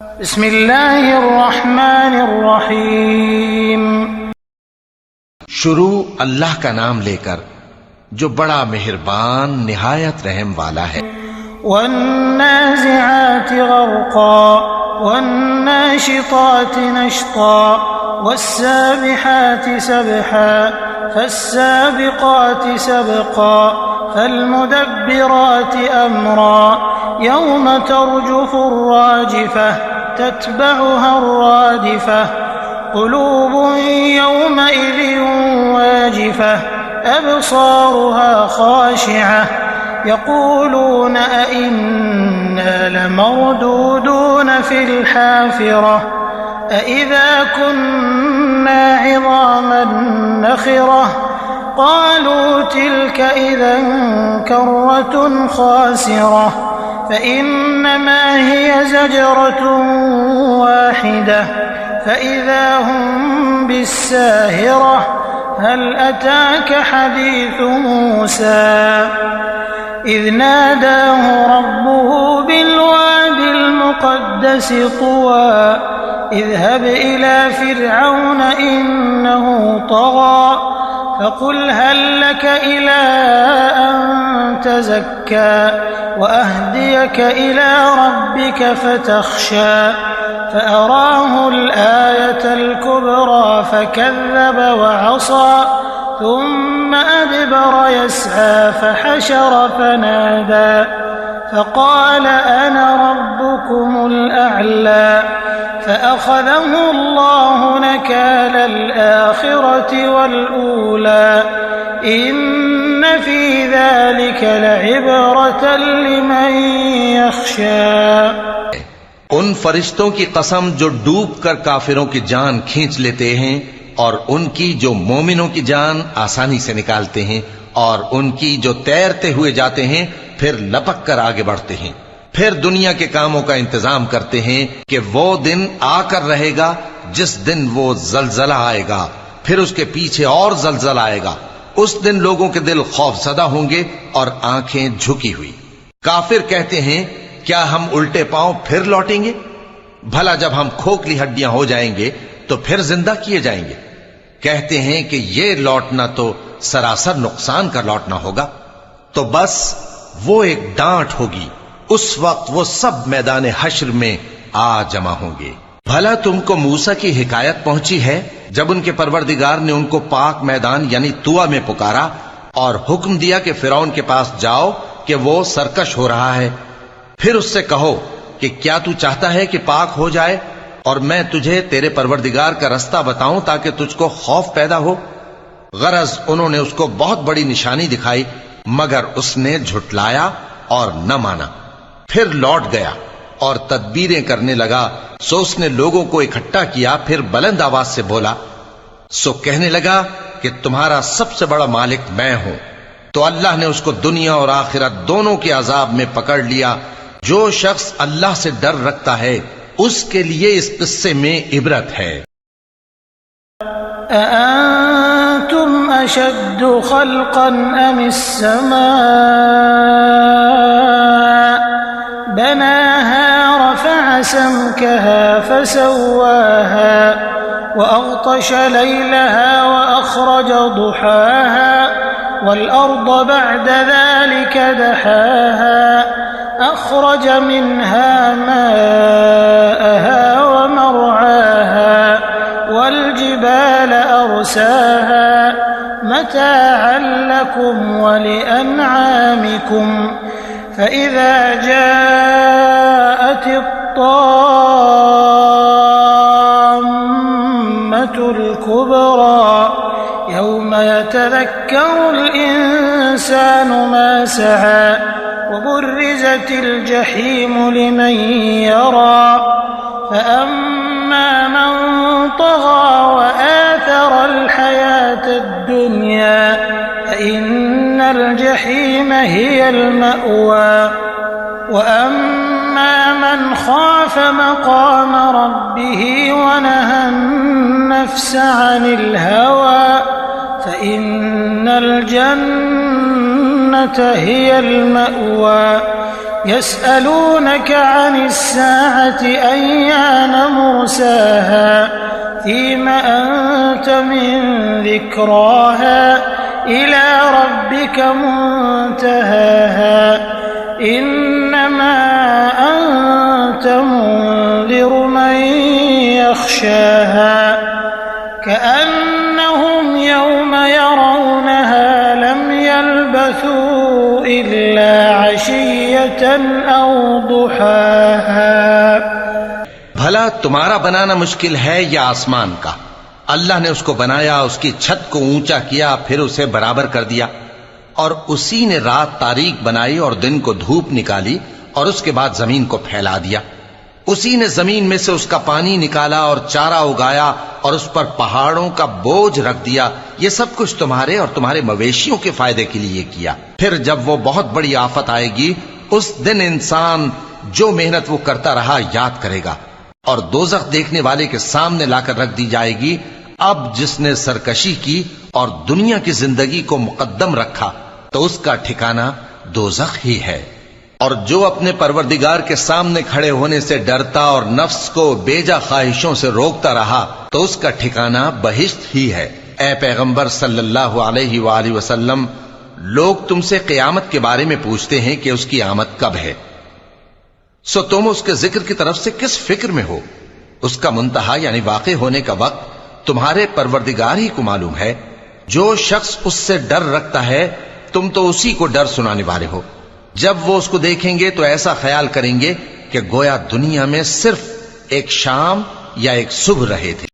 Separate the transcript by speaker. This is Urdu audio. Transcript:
Speaker 1: بسم اللہ الرحمن الرحیم۔
Speaker 2: شروع اللہ کا نام لے کر جو بڑا مہربان نہایت رحم والا ہے۔
Speaker 1: والنازعات غرقا والناشطات نشطا والسابحات سبحا فالسابقات سبقا فالمدبرات امرا يوم ترجف الراجفة تتبعها الرادفة قلوب يومئذ واجفة أبصارها خاشعة يقولون أئنا لمردودون في الحافرة أئذا كنا عظاما نخرة قالوا تلك إذا كرة خاسرة فإنما هي زجرة واحدة فإذا هم بالساهرة هل أتاك حديث موسى إذ ناداه ربه بالواد المقدس طوى اذهب إلى فرعون إنه طغى فقل هل لك إلى أن تزكى وأهديك إلى ربك فتخشى فأراه الآية الكبرى فكذب وعصى ثم أدبر يسعى فحشر فنادى فقال أنا ربكم الأعلى فأخذه الله نكال الآخرة والأولى إن في ذلك لعبرة لمن يخشى۔
Speaker 2: ان فرشتوں کی قسم جو ڈوب کر کافروں کی جان کھینچ لیتے ہیں اور ان کی جو مومنوں کی جان آسانی سے نکالتے ہیں اور ان کی جو تیرتے ہوئے جاتے ہیں پھر لپک کر آگے بڑھتے ہیں، پھر دنیا کے کاموں کا انتظام کرتے ہیں کہ وہ دن آ کر رہے گا جس دن وہ زلزلہ آئے گا، پھر اس کے پیچھے اور زلزلہ آئے گا۔ اس دن لوگوں کے دل خوف زدہ ہوں گے اور آنکھیں جھکی ہوئی۔ کافر کہتے ہیں کیا ہم الٹے پاؤں پھر لوٹیں گے؟ بھلا جب ہم کھوکھلی ہڈیاں ہو جائیں گے تو پھر زندہ کیے جائیں گے؟ کہتے ہیں کہ یہ لوٹنا تو سراسر نقصان کا لوٹنا ہوگا۔ تو بس وہ ایک ڈانٹ ہوگی، اس وقت وہ سب میدان حشر میں آ جمع ہوں گے۔ بھلا تم کو موسیٰ کی حکایت پہنچی ہے جب ان کے پروردگار نے ان کو پاک میدان یعنی طویٰ میں پکارا اور حکم دیا کہ فرعون کے پاس جاؤ کہ وہ سرکش ہو رہا ہے، پھر اس سے کہو کہ کیا تو چاہتا ہے کہ پاک ہو جائے اور میں تجھے تیرے پروردگار کا رستہ بتاؤں تاکہ تجھ کو خوف پیدا ہو؟ غرض انہوں نے اس کو بہت بڑی نشانی دکھائی مگر اس نے جھٹلایا اور نہ مانا، پھر لوٹ گیا اور تدبیریں کرنے لگا۔ سو اس نے لوگوں کو اکٹھا کیا، پھر بلند آواز سے بولا، سو کہنے لگا کہ تمہارا سب سے بڑا مالک میں ہوں۔ تو اللہ نے اس کو دنیا اور آخرت دونوں کے عذاب میں پکڑ لیا۔ جو شخص اللہ سے ڈر رکھتا ہے اس کے لیے اس قصے میں عبرت ہے۔
Speaker 1: أأنتم أشد خلقا أم السماء بناها رفع سمكها فسواها وأغطش ليلها وأخرج ضحاها والأرض بعد ذلك دحاها أخرج منها ماءها ومرعاها والجبال أرساها متاعا لكم ولأنعامكم فإذا جاءت الطامة الكبرى يوم يتذكر الإنسان ما سعى وبرزت الجحيم لمن يرى فأما من طغى وآثر الحياة الدنيا فإن الجحيم هي المأوى وأما من خاف مقام ربه ونهى النفس عن الهوى فإن الجنة هي المأوى يسألونك عن الساعة أيان مرساها فيم أنت من ذكراها إلى ربك منتهاها إنما أنت منذر من يخشاها كأنهم يوم يرونها لم يلبثوا إلا عشية أو ضحاها.
Speaker 2: بھلا تمہارا بنانا مشکل ہے یا آسمان کا؟ اللہ نے اس کو بنایا، اس کی چھت کو اونچا کیا، پھر اسے برابر کر دیا، اور اسی نے رات تاریک بنائی اور دن کو دھوپ نکالی، اور اس کے بعد زمین کو پھیلا دیا. اسی نے زمین میں سے اس کا پانی نکالا اور چارہ اگایا اور اس پر پہاڑوں کا بوجھ رکھ دیا. یہ سب کچھ تمہارے اور تمہارے مویشیوں کے فائدے کے لیے کیا. پھر جب وہ بہت بڑی آفت آئے گی، اس دن انسان جو محنت وہ کرتا رہا یاد کرے گا، اور دوزخ دیکھنے والے کے سامنے لا کر رکھ دی جائے گی. اب جس نے سرکشی کی اور دنیا کی زندگی کو مقدم رکھا تو اس کا ٹھکانہ دوزخ ہی ہے. اور جو اپنے پروردگار کے سامنے کھڑے ہونے سے ڈرتا اور نفس کو بیجا خواہشوں سے روکتا رہا تو اس کا ٹھکانہ بہشت ہی ہے. اے پیغمبر صلی اللہ علیہ وآلہ وسلم، لوگ تم سے قیامت کے بارے میں پوچھتے ہیں کہ اس کی آمد کب ہے، سو تم اس کے ذکر کی طرف سے کس فکر میں ہو؟ اس کا منتہا یعنی واقع ہونے کا وقت تمہارے پروردگار ہی کو معلوم ہے. جو شخص اس سے ڈر رکھتا ہے تم تو اسی کو ڈر سنانے والے ہو. جب وہ اس کو دیکھیں گے تو ایسا خیال کریں گے کہ گویا دنیا میں صرف ایک شام یا ایک صبح رہے تھے.